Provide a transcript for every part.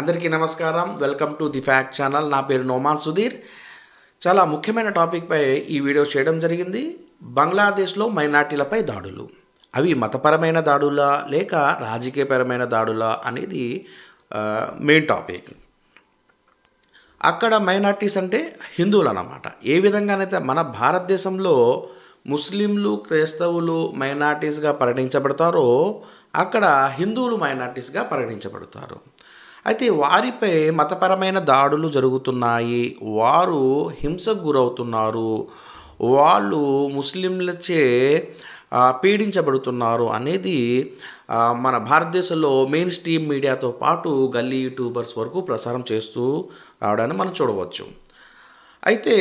అందరికీ నమస్కారం. Welcome to the fact channel. నా పేరు నోమాన్ సుధీర్. చాలా ముఖ్యమైన టాపిక్పై ఈ వీడియో చేయడం జరిగింది. బంగ్లాదేశ్లో మైనార్టీలపై దాడులు, అవి మతపరమైన దాడులా లేక రాజకీయపరమైన దాడులా అనేది మెయిన్ టాపిక్. అక్కడ మైనార్టీస్ అంటే హిందువులు అన్నమాట. ఏ విధంగానైతే మన భారతదేశంలో ముస్లింలు, క్రైస్తవులు మైనార్టీస్గా పరిగణించబడతారో అక్కడ హిందువులు మైనార్టీస్గా పరిగణించబడతారు. అయితే వారిపై మతపరమైన దాడులు జరుగుతున్నాయి, వారు హింసకు గురవుతున్నారు, వాళ్ళు ముస్లింలచే పీడించబడుతున్నారు అనేది మన భారతదేశంలో మెయిన్ స్ట్రీమ్ మీడియాతో పాటు గల్లీ యూట్యూబర్స్ వరకు ప్రసారం చేస్తూ రావడాన్ని మనం చూడవచ్చు. అయితే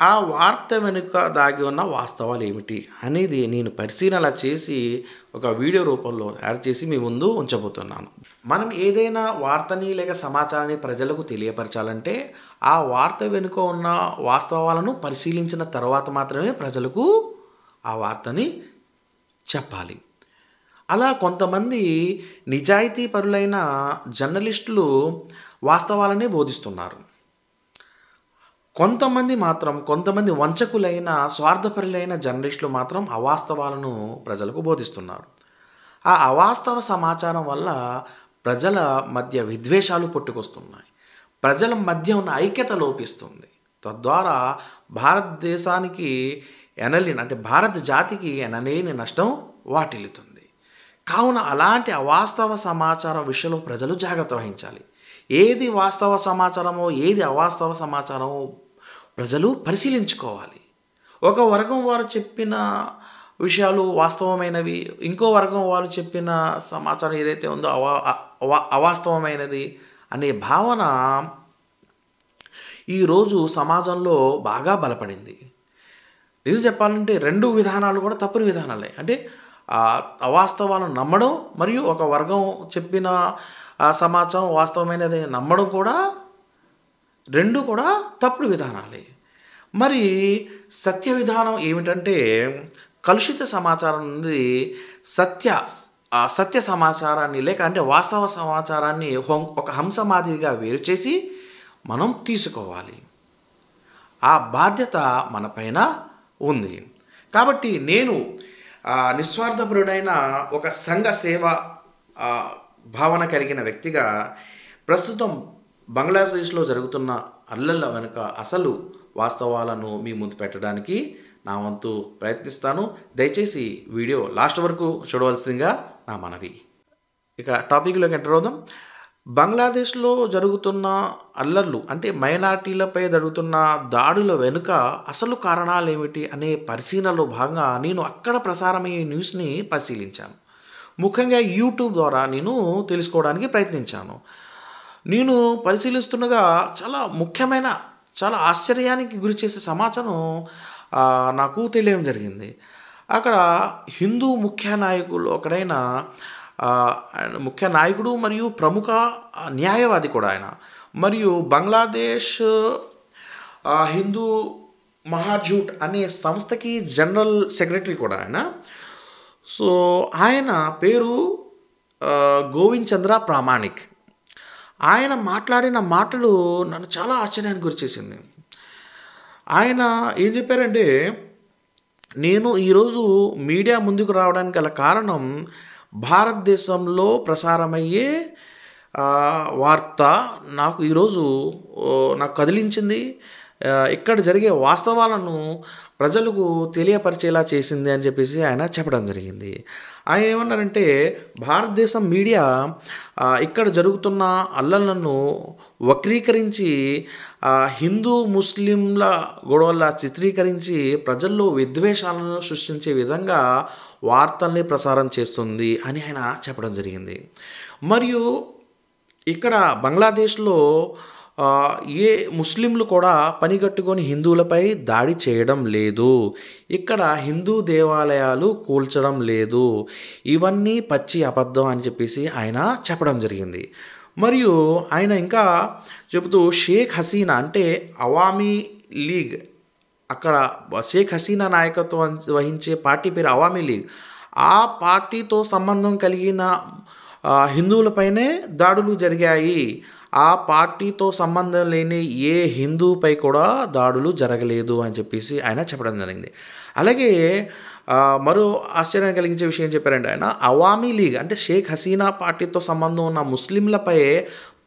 ఆ వార్త వెనుక దాగి ఉన్న వాస్తవాలు ఏమిటి అనేది నేను పరిశీలన చేసి ఒక వీడియో రూపంలో తయారు చేసి మీ ముందు ఉంచబోతున్నాను. మనం ఏదైనా వార్తని లేక సమాచారాన్ని ప్రజలకు తెలియపరచాలంటే ఆ వార్త వెనుక ఉన్న వాస్తవాలను పరిశీలించిన తర్వాత మాత్రమే ప్రజలకు ఆ వార్తని చెప్పాలి. అలా కొంతమంది నిజాయితీ పరులైన జర్నలిస్టులు వాస్తవాలనే బోధిస్తున్నారు. కొంతమంది వంచకులైన స్వార్థపరులైన జర్నలిస్టులు మాత్రం అవాస్తవాలను ప్రజలకు బోధిస్తున్నారు. ఆ అవాస్తవ సమాచారం వల్ల ప్రజల మధ్య విద్వేషాలు పుట్టుకొస్తున్నాయి, ప్రజల మధ్య ఉన్న ఐక్యత లోపిస్తుంది. తద్వారా భారతదేశానికి భారత జాతికి ఎనలేని నష్టం వాటిల్లుతుంది. కావున అలాంటి అవాస్తవ సమాచారం విషయంలో ప్రజలు జాగ్రత్త వహించాలి. ఏది వాస్తవ సమాచారమో ఏది అవాస్తవ సమాచారమో ప్రజలు పరిశీలించుకోవాలి. ఒక వర్గం వారు చెప్పిన విషయాలు వాస్తవమైనవి, ఇంకో వర్గం వారు చెప్పిన సమాచారం ఏదైతే ఉందో అవాస్తవమైనది అనే భావన ఈరోజు సమాజంలో బాగా బలపడింది. నిజం చెప్పాలంటే రెండు విధానాలు కూడా తప్పుడు విధానాలే. అంటే అవాస్తవాలను నమ్మడం మరియు ఒక వర్గం చెప్పిన సమాచారం వాస్తవమైనది నమ్మడం కూడా రెండు కూడా తప్పుడు విధానాలే. మరి సత్య విధానం ఏమిటంటే కలుషిత సమాచారం నుండి సత్య సమాచారాన్ని లేక అంటే వాస్తవ సమాచారాన్ని ఒక హంస మాదిరిగా వేరు చేసి మనం తీసుకోవాలి. ఆ బాధ్యత మన పైన ఉంది. కాబట్టి నేను నిస్వార్థపరుడైన ఒక సంఘ సేవ భావన కలిగిన వ్యక్తిగా ప్రస్తుతం బంగ్లాదేశ్లో జరుగుతున్న అల్లర్ల వెనుక అసలు వాస్తవాలను మీ ముందు పెట్టడానికి నా వంతు ప్రయత్నిస్తాను. దయచేసి వీడియో లాస్ట్ వరకు చూడవలసిందిగా నా మనవి. ఇక టాపిక్లోకి ఎంటర్ అవుదాం. బంగ్లాదేశ్లో జరుగుతున్న అల్లర్లు అంటే మైనార్టీలపై జరుగుతున్న దాడుల వెనుక అసలు కారణాలు ఏమిటి అనే పరిశీలనలో భాగంగా నేను అక్కడ ప్రసారమయ్యే న్యూస్ని పరిశీలించాను. ముఖ్యంగా యూట్యూబ్ ద్వారా నేను తెలుసుకోవడానికి ప్రయత్నించాను. నేను పరిశీలిస్తుండగా చాలా ఆశ్చర్యానికి గురి చేసే సమాచారం నాకు తెలియడం జరిగింది. అక్కడ హిందూ ముఖ్య నాయకుడు మరియు ప్రముఖ న్యాయవాది కూడా ఆయన, మరియు బంగ్లాదేశ్ హిందూ మహాజూట్ అనే సంస్థకి జనరల్ సెక్రటరీ కూడా ఆయన. సో ఆయన పేరు గోవింద్ చంద్ర ప్రామాణిక్. ఆయన మాట్లాడిన మాటలు నన్ను చాలా ఆశ్చర్యానికి గురిచేసింది. ఆయన ఏం చెప్పారంటే, నేను ఈరోజు మీడియా ముందుకు రావడానికి గల కారణం భారతదేశంలో ప్రసారమయ్యే వార్త నాకు ఈరోజు నాకు కదిలించింది, ఇక్కడ జరిగే వాస్తవాలను ప్రజలకు తెలియపరిచేలా చేసింది అని చెప్పేసి ఆయన చెప్పడం జరిగింది. ఆయన ఏమన్నారంటే, భారతదేశం మీడియా ఇక్కడ జరుగుతున్న అల్లర్లను వక్రీకరించి హిందూ ముస్లింల గొడవల చిత్రీకరించి ప్రజల్లో విద్వేషాలను సృష్టించే విధంగా వార్తల్ని ప్రసారం చేస్తుంది అని ఆయన చెప్పడం జరిగింది. మరియు ఇక్కడ బంగ్లాదేశ్లో ఏ ముస్లింలు కూడా పనిగట్టుకొని హిందువులపై దాడి చేయడం లేదు, ఇక్కడ హిందూ దేవాలయాలు కూల్చడం లేదు, ఇవన్నీ పచ్చి అబద్ధం అని చెప్పేసి ఆయన చెప్పడం జరిగింది. మరియు ఆయన ఇంకా చెబుతూ షేక్ హసీనా అంటే అవామీ లీగ్, అక్కడ షేక్ హసీనా నాయకత్వం వహించే పార్టీ పేరు అవామీ లీగ్, ఆ పార్టీతో సంబంధం కలిగిన హిందువులపైనే దాడులు జరిగాయి. ఆ పార్టీతో సంబంధం లేని ఏ హిందువుపై కూడా దాడులు జరగలేదు అని చెప్పేసి ఆయన చెప్పడం జరిగింది. అలాగే మరో ఆశ్చర్యం కలిగించే విషయం చెప్పారండి ఆయన. అవామీ లీగ్ అంటే షేక్ హసీనా పార్టీతో సంబంధం ఉన్న ముస్లింలపై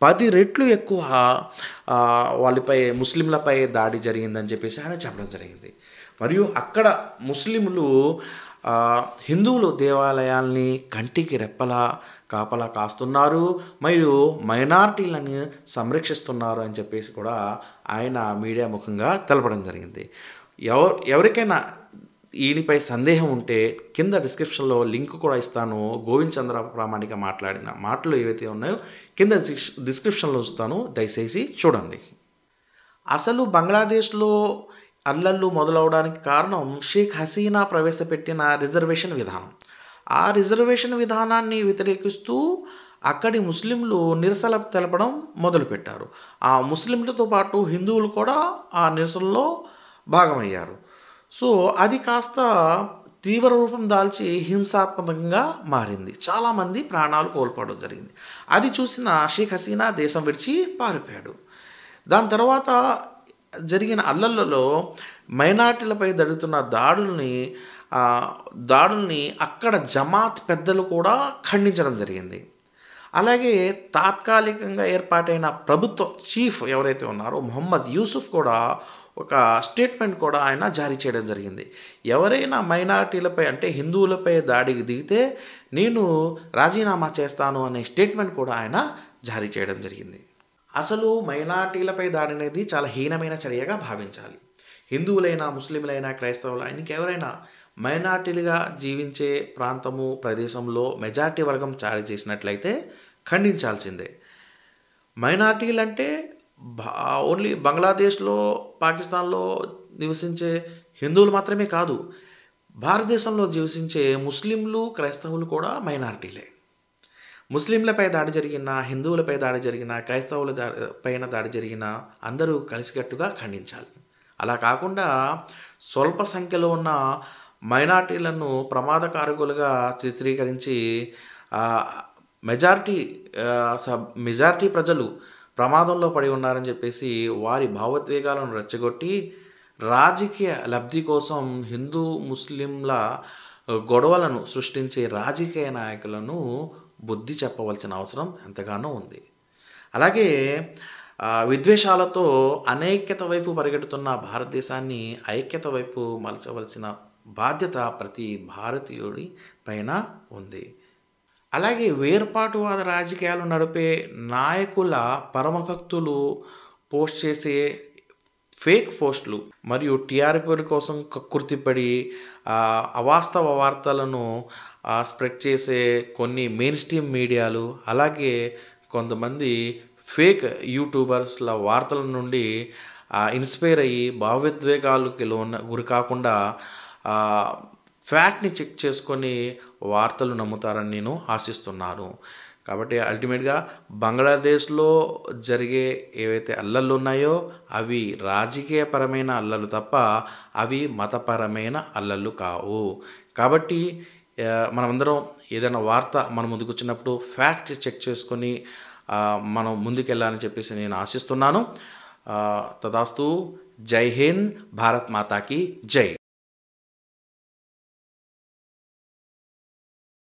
10 రెట్లు ఎక్కువ వాళ్ళపై ముస్లింలపై దాడి జరిగిందని చెప్పేసి ఆయన చెప్పడం జరిగింది. మరియు అక్కడ ముస్లింలు హిందువులు దేవాలయాల్ని కంటికి రెప్పలా కాపలా కాస్తున్నారు, మరియు మైనారిటీలను సంరక్షిస్తున్నారు అని చెప్పేసి కూడా ఆయన మీడియా ముఖంగా తెలపడం జరిగింది. ఎవరికైనా ఈయనపై సందేహం ఉంటే కింద డిస్క్రిప్షన్లో లింక్ కూడా ఇస్తాను. గోవింద్ చంద్ర ప్రామాణిక మాట్లాడిన మాటలు ఏవైతే ఉన్నాయో కింద డిస్క్రిప్షన్లో ఇస్తాను, దయచేసి చూడండి. అసలు బంగ్లాదేశ్లో అల్లర్లు మొదలవడానికి కారణం షేక్ హసీనా ప్రవేశపెట్టిన రిజర్వేషన్ విధానం. ఆ రిజర్వేషన్ విధానాన్ని వ్యతిరేకిస్తూ అక్కడి ముస్లింలు నిరసన తెలపడం మొదలుపెట్టారు. ఆ ముస్లింలతో పాటు హిందువులు కూడా ఆ నిరసనలో భాగమయ్యారు. సో అది కాస్త తీవ్ర రూపం దాల్చి హింసాత్మకంగా మారింది. చాలామంది ప్రాణాలు కోల్పోవడం జరిగింది. అది చూసిన షేక్ హసీనా దేశం విడిచి పారిపోయాడు. దాని తర్వాత జరిగిన అల్లర్లలో మైనార్టీలపై జరుగుతున్న దాడుల్ని అక్కడ జమాత్ పెద్దలు కూడా ఖండించడం జరిగింది. అలాగే తాత్కాలికంగా ఏర్పాటైన ప్రభుత్వ చీఫ్ ఎవరైతే ఉన్నారో మొహమ్మద్ యూసుఫ్ కూడా ఒక స్టేట్మెంట్ కూడా ఆయన జారీ చేయడం జరిగింది. ఎవరైనా మైనారిటీలపై అంటే హిందువులపై దాడికి దిగితే నేను రాజీనామా చేస్తాను అనే స్టేట్మెంట్ కూడా ఆయన జారీ చేయడం జరిగింది. అసలు మైనారిటీలపై దాడి అనేది చాలా హీనమైన చర్యగా భావించాలి. హిందువులైనా, ముస్లింలైనా, క్రైస్తవులైనా ఇంకెవరైనా మైనారిటీలుగా జీవించే ప్రాంతము, ప్రదేశంలో మెజారిటీ వర్గం చాడి చేసినట్లయితే ఖండించాల్సిందే. మైనారిటీలు అంటే ఓన్లీ బంగ్లాదేశ్లో, పాకిస్తాన్లో నివసించే హిందువులు మాత్రమే కాదు, భారతదేశంలో జీవించే ముస్లింలు, క్రైస్తవులు కూడా మైనారిటీలే. ముస్లింలపై దాడి జరిగిన, హిందువులపై దాడి జరిగిన, క్రైస్తవుల పైన దాడి జరిగిన అందరూ కలిసికట్టుగా ఖండించాలి. అలా కాకుండా స్వల్ప సంఖ్యలో ఉన్న మైనారిటీలను ప్రమాదకారకులుగా చిత్రీకరించి మెజారిటీ ప్రజలు ప్రమాదంలో పడి ఉన్నారని చెప్పేసి వారి భావోద్వేగాలను రెచ్చగొట్టి రాజకీయ లబ్ధి కోసం హిందూ ముస్లింల గొడవలను సృష్టించే రాజకీయ నాయకులను బుద్ధి చెప్పవలసిన అవసరం ఎంతగానో ఉంది. అలాగే విద్వేషాలతో అనైక్యత వైపు పరిగెడుతున్న భారతదేశాన్ని ఐక్యత వైపు మలచవలసిన బాధ్యత ప్రతి భారతీయుడి పైన ఉంది. అలాగే వేర్పాటువాద రాజకీయాలు నడిపే నాయకుల పరమభక్తులు పోస్ట్ చేసే ఫేక్ పోస్టులు మరియు టీఆర్పీల కోసం కక్కుర్తిపడి అవాస్తవ వార్తలను స్ప్రెడ్ చేసే కొన్ని మెయిన్ స్ట్రీమ్ మీడియాలు, అలాగే కొంతమంది ఫేక్ యూట్యూబర్స్ల వార్తల నుండి ఇన్స్పైర్ అయ్యి భావోద్వేగాలకి గురి కాకుండా ఫ్యాక్ట్ని చెక్ చేసుకొని వార్తలు నమ్ముతారని నేను ఆశిస్తున్నాను. కాబట్టి అల్టిమేట్గా బంగ్లాదేశ్లో జరిగే ఏవైతే అల్లర్లు ఉన్నాయో అవి రాజకీయపరమైన అల్లర్లు తప్ప అవి మతపరమైన అల్లర్లు కావు. కాబట్టి మనమందరం ఏదైనా వార్త మన ముందుకు వచ్చినప్పుడు ఫ్యాక్ట్ చెక్ చేసుకొని మనం ముందుకెళ్ళాలని చెప్పేసి నేను ఆశిస్తున్నాను. తదాస్తు. జై హింద్. భారత్ మాతాకి జై.